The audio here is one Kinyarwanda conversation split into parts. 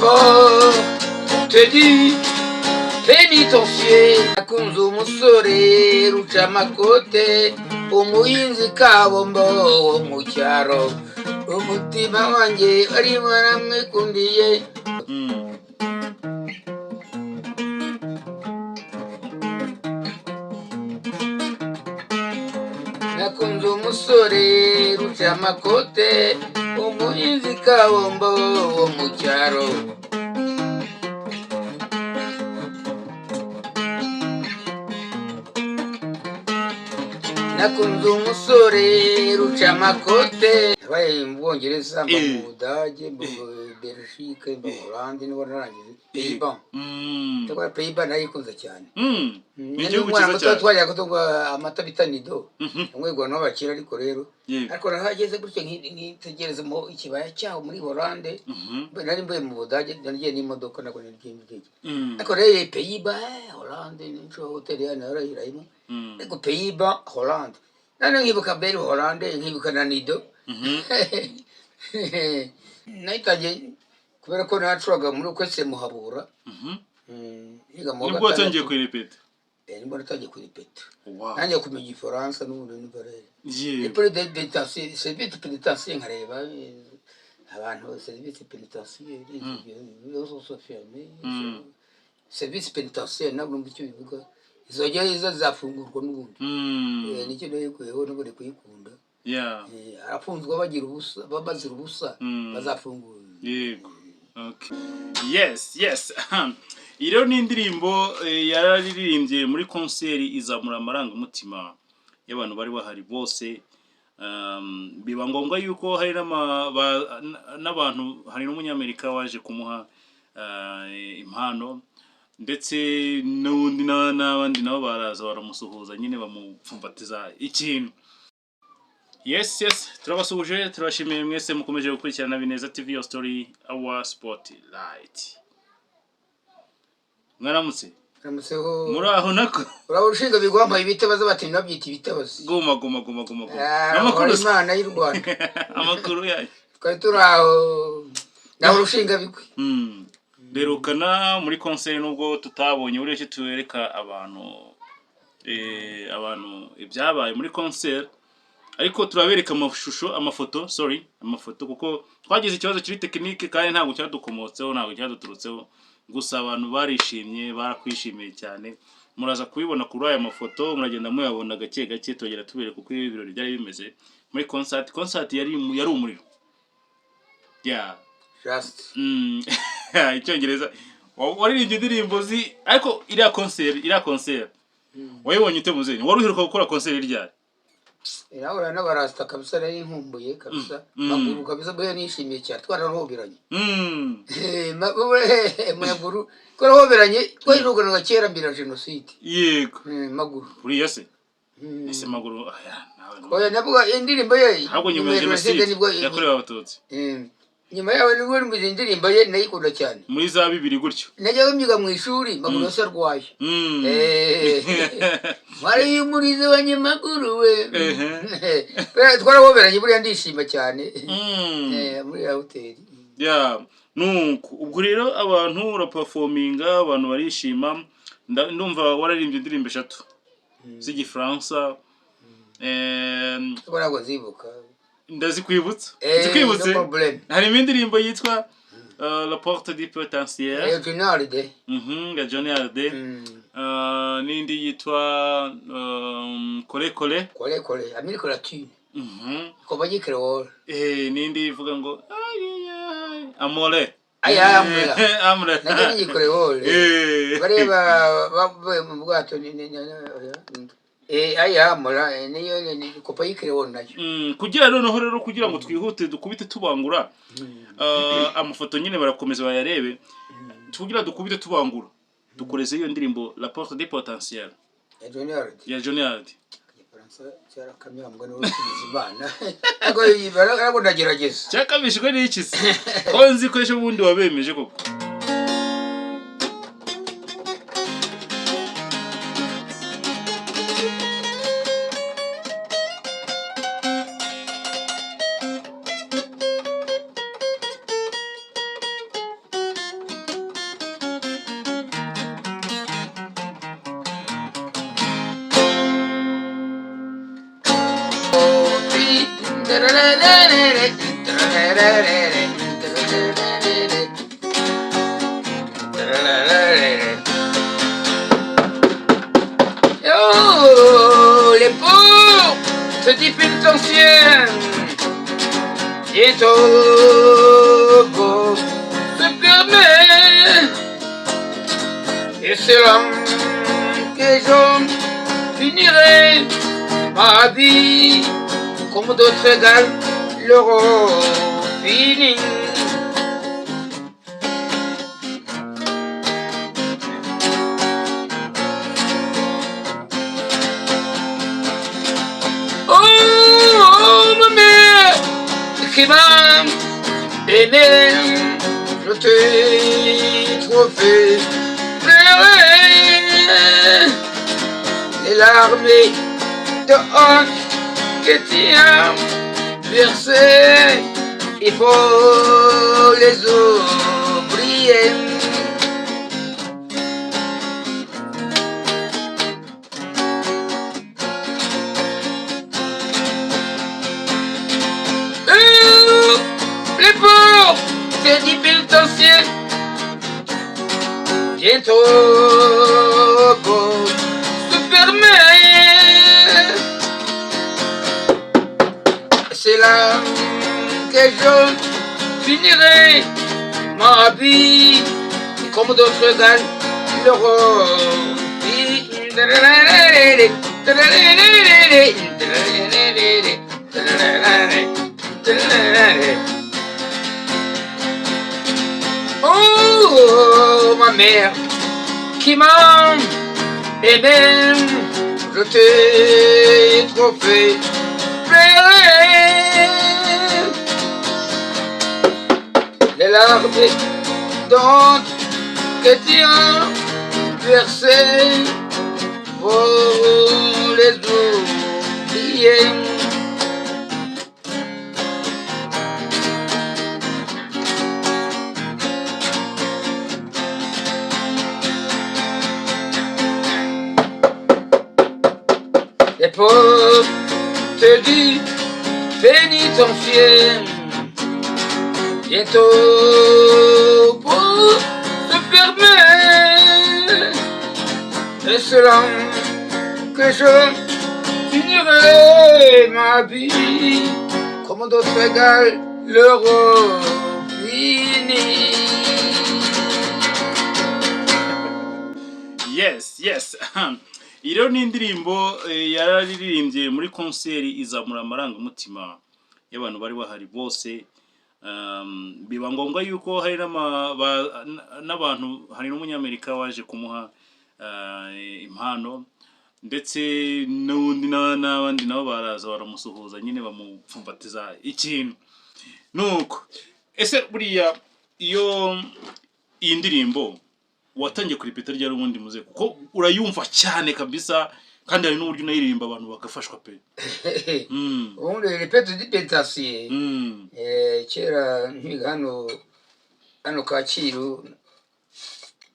fort te dit pénitencier nakunze umusore ruca amakote umuhinzi kabombo wo mu cyaro umutima wanjye arimo aramwikundiye nakunze umusore ruca amakote umuhinzi kabombo wo mu cyaro nakunze umusore ruca amakote yabaye mu Bwongereza mba mu Budage mba mu Belgique mba mu Hollande niho narangije Pays-Bas ndakora Pays-Bas nayikunze cyane umwana muto twajyaga kutunywa amata bita Nido umwegwa n'abakira ariko rero ariko nahageze gutyo nkitegereza mu ikibaya cyaho muri Hollande nari mbaye mu Budage nagiye n'imodoka nako nagiye ndege ariko rero Pays-Bas Hollande nico hotel ya narayirayimo ariko Pays-Bas Hollande nane nkibuka Belle Hollande nkibuka na Nido naitaje kubera ko nacuraga muri kwese muhabura nibwo watangiye kwirepeta nibwo natangiye kwirepeta nanjye kumenya Igifaransa n'ubundi n'Ibarere yeah pour des détentions service pénitentiaire nkareba abantu service pénitentiaire ils sont fermés service pénitentiaire nabwo icyo bivuga izojya zafungurwa n'ubundi nicyo nayo kuyeho n'ubure kuyikunda arafunzwe bagira ubusa babazira ubusa bazafungura yego okay yes iro ni indirimbo yararirimbye muri concert izamura amarangamutima y'abantu bari bahari bose biba ngombwa yuko hari n'abantu hari n'umunyamerika waje kumuha impano ndetse n'abandi nabo baraza baramusuhuza nyine bamupfumbatiza ikintu yes turabasuje turashimiye mwese mukomeje gukurikirana Bineza TV your story our spotlight mwaramutse muri aho nako urabushinga bigwambaye ibitabazo bati nabyita ibitabazo goma amakuru Imana y'u Rwanda amakuru yayo twari turaho naho urushinga bikwe derukana muri concert nubwo tutabonye ureke tuwereka abantu ibyabaye muri concert ariko turabereka amafoto kuko twagize ikibazo kiri technique kandi ntabwo cyadukomotseho ntabwo cyaduturutseho gusa abantu barishimye barakwishimiye cyane muraza kubibona kuri aya mafoto muragenda muyabona gake tugera tubereka uko ibirori byari bimeze muri concert yari umuriro just icyongereza waririmbye indirimbo ariko iriya concert wayibonye ute muzeni wari uheruka gukora concert ryari Irahura n'abarasta kabisa nari nkumbuye kabisa maguru kabisa bwe nishimiye cyane twarahoberanye maguru twarahoberanye twayirugana kera mbira genocide yego maguru uriya se ese maguru oya navuga indirimbo ye ahubwo nyuma ya genocide yakorewe abatutsi nyuma yawe nibwo mu indirimbo ye nayikunda cyane muri za 2 gutyo najyaga myiga mu ishuri maguru yose arwaye Mari umurize wanyamaguru we twarahoberanye buriya ndishima cyane muri ya hotel nuko ubwo rero abantu uraperforminga abantu barishima ndumva wararimbye indirimbo 3 z'igifaransa twarago zibuka ndazikwibutsa hari indirimbo yitwa La Porte du Potentiel ya Jonarde ya Jonarde n'indi yitwa Kole America Latine ko bagiye creole n'indi ivuga ngo Amore amore nagiye creole bareba bavuye mu bwato amora niyo ko bagiye creole nayo kugira rero kugira ngo twihute dukubite tubangura amafoto nyine barakomeza bayarebe tugira dukubite tubangura dukoreze iyo ndirimbo La Porte du Potentiel ya Jonard cyara kamyambwa no kizibana ako barako ndagerageza cyakamishwe n'iki se konzi ko ejo bundi wabemeje koko Oh, les portes du pénitentiaire bientôt vont se fermer. Et c'est là que j'en finirai ma vie comme d'autres égales l'auront fini. Oh, ma mère qui m'a aimé, je t'ai trop fait pleurer. Les larmes de honte que tu as versées, il faut les oublier. Les portes du pénitentiaire bientôt vont se fermer. C'est là que je finirai ma vie comme d'autres gars l'auront dit. Oh, ma mère qui m'a aimé, je t'ai trop fait pleurer. Les larmes dont que tu as versées, faut les oublier. Les portes du pénitentiaire bientôt pour se fermer. Et c'est là que je finirai ma vie comme d'autres égales l'auront fini. Yes. Iyi rero ni indirimbo yararirimbye muri konseri izamura amarangamutima y'abantu bari bahari bose. Biba ngombwa yuko hari n'abantu, hari n'umunyamerika waje kumuha impano, ndetse n'abandi nabo baraza baramusuhuza nyine bamupfumbatiza ikintu. Nuko ese buriya iyo iyi ndirimbo watangiye kuripeta ryari ubundi muze, kuko urayumva cyane kabisa kandi hari n'uburyo unayiririmba abantu bagafashwa pe. Ubundi ripeta di pénitentiaire kera nkiga hano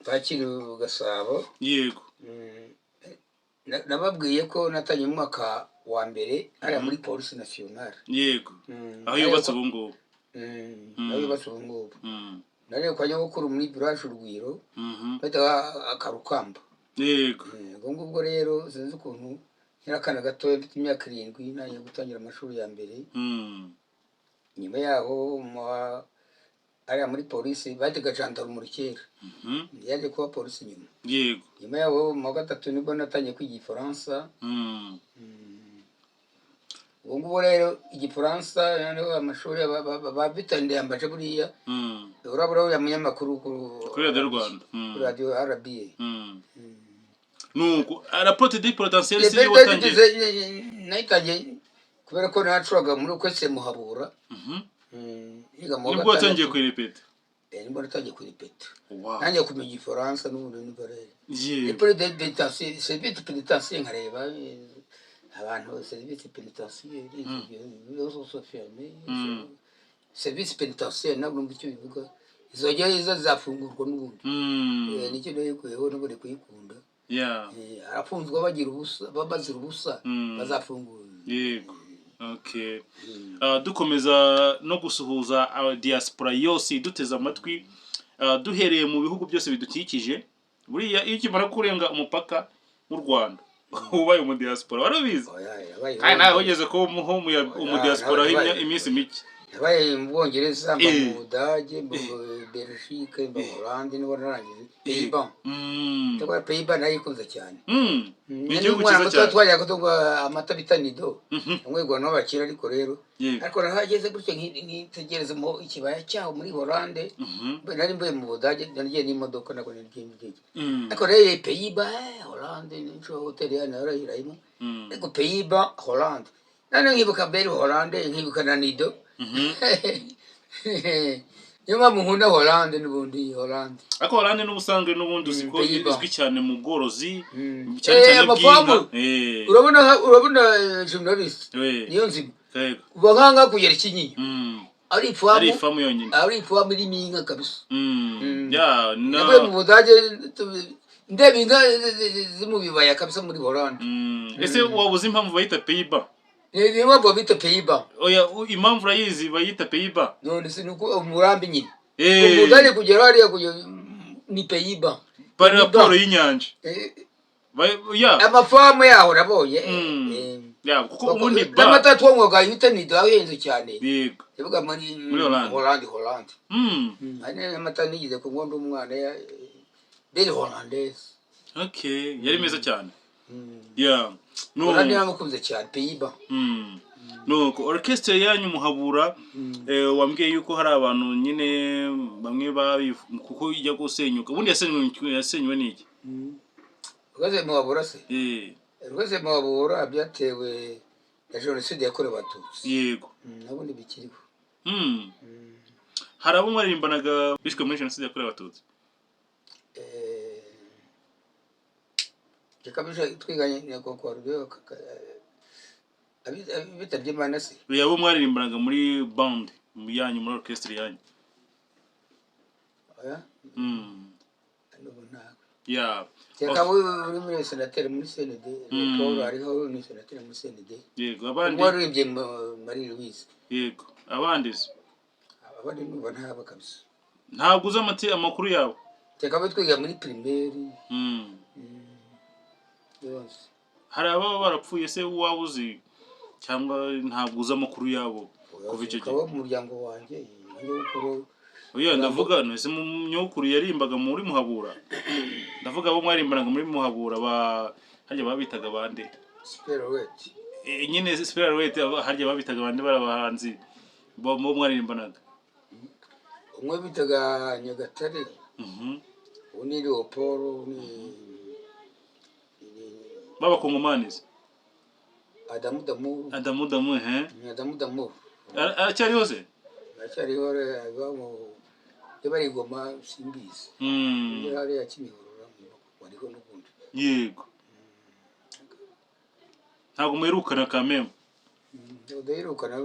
Kacyiru Gasabo. Yego. Nababwiye ko natanye mu mwaka wa mbere ari muri Police Nationale. Yego. Aho yubatse ubu ngubu. Aho yubatse ubu ngubu. Nari kwa nyogokuru muri village Urugwiro bita Akarukamba. Yego. Ubwo rero sinzi ukuntu nyirakana gato mfite imyaka 7 naje gutangira amashuri ya mbere. Nyuma yaho ari muri polisi batega gendarme kera. Yaje kuba polisi nyuma. Yego. Nyuma yaho mu gatatu nibwo natanye kwiga Igifaransa. Ubwo rero Igifaransa naho amashuri babitande yambaje buriya. Urabura ya munyamakuru kuri Radio Rwanda. Kuri Radio RBA. Nuko rapport de potentiel si watangiye naitaje kubera ko nacuraga muri kwese muhabura. Nibwo watangiye kwirepeta. Nibwo natangiye kwirepeta. Wow. Nanjye kumenya Igifaransa n'ubundi n'ibare. Yeah. Pour des pénitentiaires, service pénitentiaire nkareba abantu service pénitentiaire ils sont fermés. Service pénitentiaire nabwo mu cyo bivuga izojya zafungurwa n'ubundi. Nicyo rero kuyeho n'ubure kuyikunda. Yeah. Arafunzwe bagira ubusa babazira ubusa bazafungura. Yego. Okay. Dukomeza no gusuhuza diaspora yose iduteza amatwi duhereye mu bihugu byose bidukikije. Buriya iyo ukimara kurenga umupaka w'u Rwanda ubaye mu diaspora warabizi. Kandi nawe wigeze ko mu diaspora iminsi mike. Yabaye mu Bwongereza, mba mu Budage, mu Belgique, mba mu Hollande niho narangije. Pays-Bas. Ndakora Pays-Bas nayikunze cyane. Ni igihugu cyiza cyane. Twajyaga tunywa amata bita Nido. Amwegwa n'abakira ariko rero. Ariko nahageze gutyo nkitegereza mu ikibaya cyaho muri Hollande. Nari mvuye mu Budage nagiye n'imodoka nako nagiye n'indege. Ariko rero Pays-Bas, Hollande nico hotel ya narayirayimo. Ariko Pays-Bas, Hollande. Nane nkibuka mbere Hollande nkibuka na Nido. Niyo mpamvu nkunda Hollande n'ubundi Hollande. Ariko Hollande n'ubusanzwe n'ubundi uziko izwi cyane mu bworozi cyane cyane bw'inka. Urabona journalist niyo nzima. Kuva nkanga kugera Kinyinya. Ari ifamu yonyine. Ari ifamu irimo inka kabisa. Ya nawe mu Budage ndeba inka zimu bibaya kabisa muri Hollande. Ese wabuze impamvu bayita Pays-Bas? Niyo mpamvu bita Pays-Bas. Oya impamvu urayizi bayita Pays-Bas. None se nuko umurambi nyine. Umudari kugera hariya kujya ni Pays-Bas. Par rapport y'inyanja. Ya amafamu yaho nabonye. Ya kuko ubundi ba amata twongwaga yita Nido ahenze cyane. Yego. Yavuga muri Hollande. Ane amata nigize ko ngondo umwana ya Belle Hollandaise. Okay, yari meza cyane. Ya. No namukunze cyane Pays-Bas. Nuko orchestre yanyu Muhabura wambwiye yuko hari abantu nyine bamwe kuko ijya gusenyuka. Ubundi yasenywe n'iki? Rwose Muhabura se? Rwose Muhabura byatewe na jenoside yakorewe Abatutsi. Yego. Nabundi bikiriho. Hari abo mwaririmbanaga bishwe muri jenoside yakorewe Abatutsi? Kabisha twiganye nyako kwa rubyo bitabye Imana se. Yabo mwaririmbanaga muri band yanyu muri orchestre yanyu? Oya. Ya. Cyakabo uri muri senateri muri CND, Paul ariho ni senateri muri CND. Yego, abandi waririmbye Marie Louise. Yego, abandi nuba ntaba kabisa. Ntabwo uza amakuru yabo. Cyakabo twiga muri primaire. Hari ababa barapfuye se wabuzi cyangwa ntabwo uza amakuru yabo kuva icyo gihe? Mu muryango wanjye nyokuru. Oya ndavuga no ese mu nyokuru yarimbaga muri Muhabura. Ndavuga abo mwarimbanaga muri Muhabura harya babitaga bande? Spirit. Nyine Spirit harya babitaga bande barabahanzi bo mwarimbanaga? Umwe bitaga Nyagatare. Uni Leopoldo ni Baba Kongomanis. Adamu Damu. Adamu Damu. Aracyari hose? Aracyari hore abamo yabari goma simbizi. Yari yakimihorora wariho n'ubundi. Yego. Ntabwo muherukana kameme. Udaherukana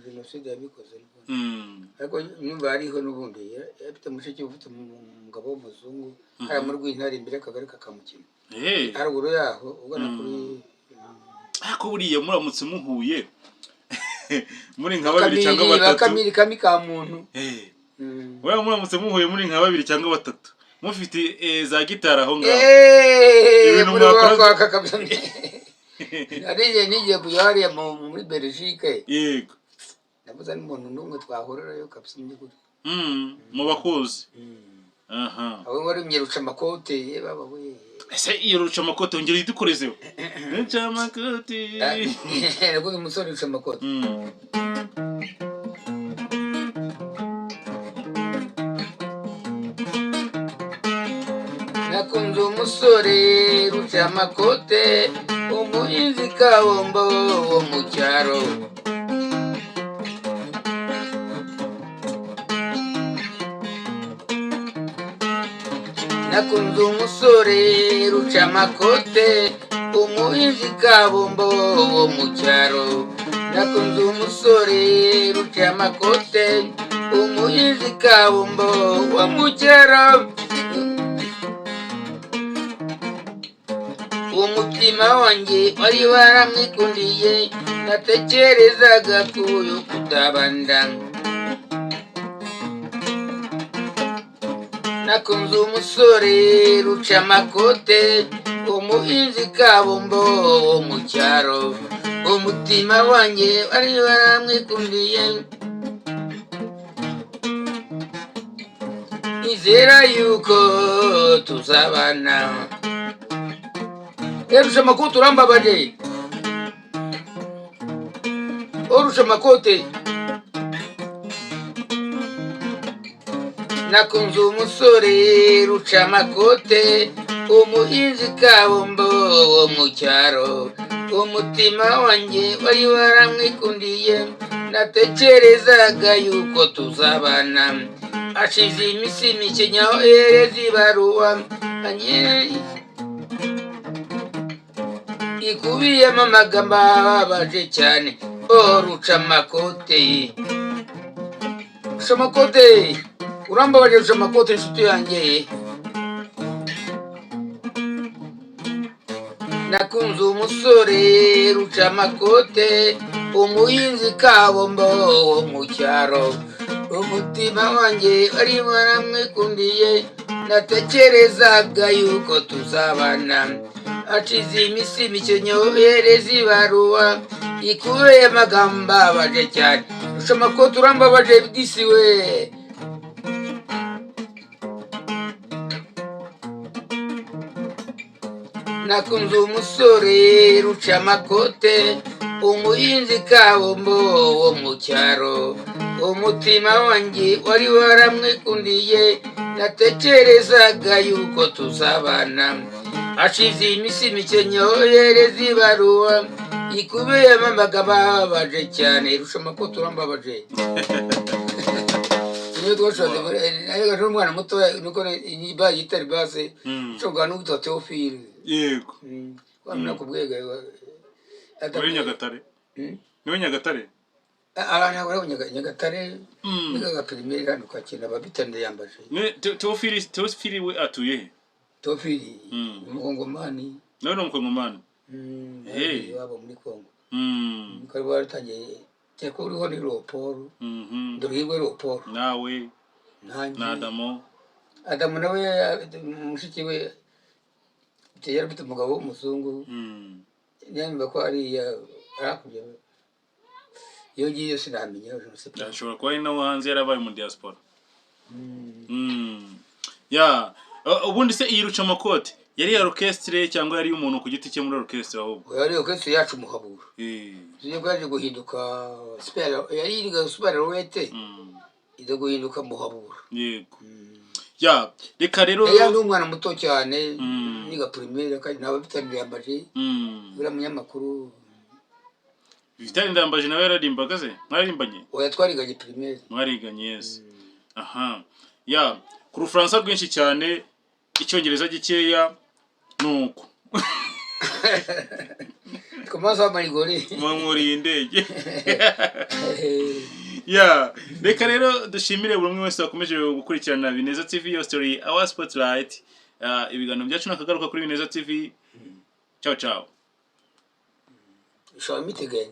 jenoside yabikoze n'ubundi. Ariko nyumva hariho n'ubundi yafite mushiki ufite umugabo w'umuzungu hari mu Rwintare imbere akagari kakamukina. Haruguru yaho ugana kuri ako buriya muramutse muhuye muri nka babiri cyangwa batatu bakamiri ka muntu wewe muramutse muhuye muri nka babiri cyangwa batatu mufite za gitara aho ngaho ibintu mwakora kabisa nigiye kuyariya muri Belgique. Yego nabuza n'umuntu n'umwe twahorerayo kabisa n'iguri mu bakuzi. Abo bari myeruca makote baba we ese iyo ruca makote ongera yitukorezeho ruca makote nako umusore ruca makote. Nakunze umusore ruca makote umuhinzi kabombo wo mu cyaro. Nakunze umusore ruca makote umuhinzi kabombo wo mu cyaro. Nakunze umusore ruca makote umuhinzi kabombo wo mu cyaro. umutima wanjye wari waramwikundiye natekerezaga kuyo kutabanda nakunze umusore ruca amakote umuhinzi kabombo wo mu cyaro umutima wanjye wari waramwikundiye nizera yuko tuzabana ruca amakote urambabaje ruca amakote nakunze umusore ruca amakote umuhinzi kabombo wo mu cyaro umutima wanjye wari waramwikundiye natekerezaga yuko tuzabana ashize iminsi mike nyohereza ibaruwa ikubiyemo amagambo ababaje cyane ruca amakote ruca amakote urambabaje ruca amakote inshuti yanjye nakunze umusore ruca amakote umuhinzi kabombo wo mu cyaro umutima wanjye wari waramwikundiye natekerezaga yuko tuzabana hashize iminsi mike nyohereza ibaruwa ikubiyemo amagambo ababaje cyane ruca amakote urambabaje disi we nakunze umusore ruca amakote umuhinzi kabombo wo mu cyaro umutima wanjye wari waramwikundiye natekerezaga yuko tuzabana hashize iminsi mike nyohereza ibaruwa ikubiyemo amagambo ababaje cyane ruca amakote urambabaje niyo twashoze nayo umwana muto nuko niba yitari base cyoga n'ubutwa Theophile yego wamna kubwega muri Nyagatare niwe Nyagatare arana wari Nyagatare niga primaire hano kwakina babitande yambaje ne Theophile we atuye Theophile umukongomani no mukongomani wabo muri Kongo kari baratangiye cyako uriho ni Leopold ndorihwe Leopold nawe na Adamu nawe mushiki we yari afite umugabo w'umuzungu nyamva ko ari arakubye iyo ngiye sinamenya ashobora kuba ari nawe hanze yarabaye mu diaspora ya ubundi se iyi ruca amakote yari ya orchestre cyangwa yari umuntu ku giti cye muri orchestre ahubwo yari orchestre yacu muhabura ziyo bwaje guhinduka yari iriga super rowete izo guhinduka muhabura yego ya reka rero yari umwana muto cyane niga primaire kandi nawe bitandiyambaje bira munyamakuru bitandiyambaje nawe yararimbaga se mwaririmbanye oya twariganye primaire mwariganye yes aha ya ku Faransa rwinshi cyane icyongereza gikeya nuko komaza marigori muri indege ya reka rero dushimire buri umwe wese wakomeje gukurikirana Bineza TV yo story our spotlight ibiganiro byacu nakagaruka kuri Bineza TV ciao ciao show meet again